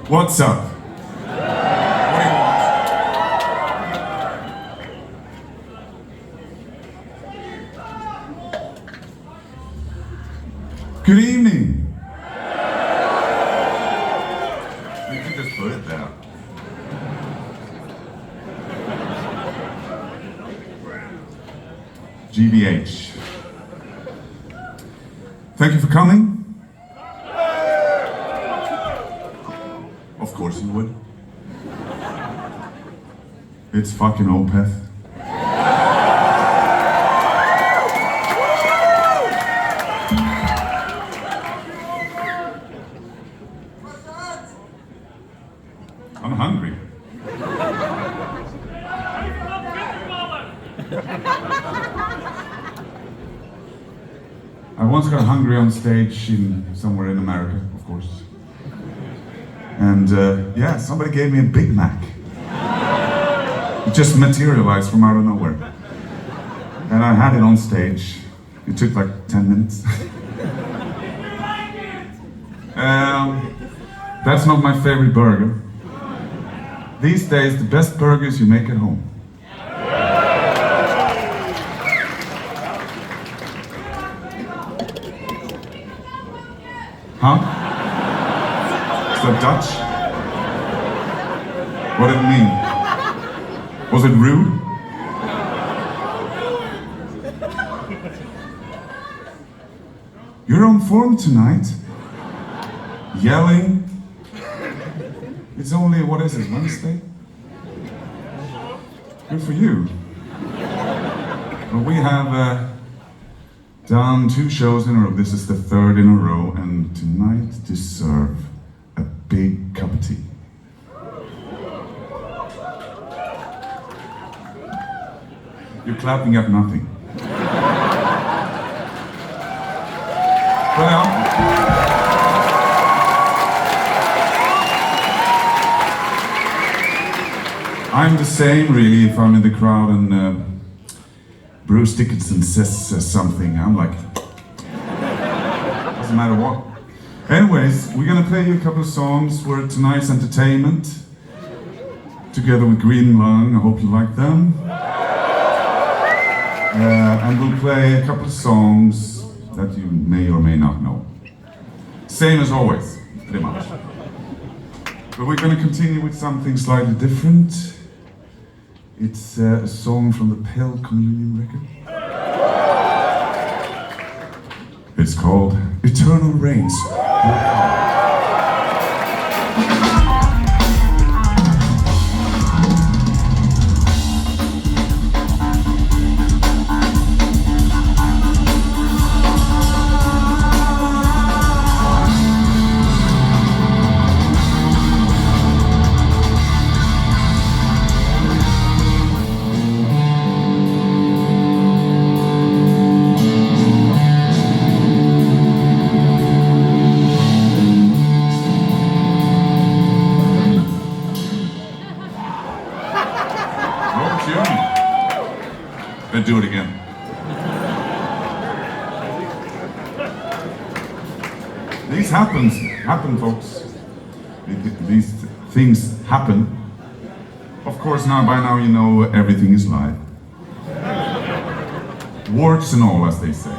What's up? What do you want? Good evening. You can just put it there. GBH. Thank you for coming. Of course you would. It's fucking Opeth. I'm hungry. I once got hungry on stage somewhere in America, of course. And yeah, somebody gave me a Big Mac. It just materialized from out of nowhere. And I had it on stage. It took like 10 minutes. That's not my favorite burger. These days, the best burgers you make at home. Huh? Is that Dutch? What did it mean? Was it rude? You're on form tonight. Yelling. It's only, what is it, Wednesday? Good for you. Well, we have done 2 shows in a row. This is the 3rd in a row, and tonight deserve a big cup of tea. You're clapping at nothing. Well, I'm the same, really, if I'm in the crowd and Bruce Dickinson says something, I'm like, doesn't matter what. Anyways, we're gonna play you a couple of songs for tonight's entertainment, together with Green Lung. I hope you like them. And we'll play a couple of songs that you may or may not know. Same as always, pretty much. But we're gonna continue with something slightly different. It's a song from the Pale Communion record. It's called Eternal Rains. Do it again. These happen, folks. These things happen. Of course, by now you know everything is live. Warts and all, as they say.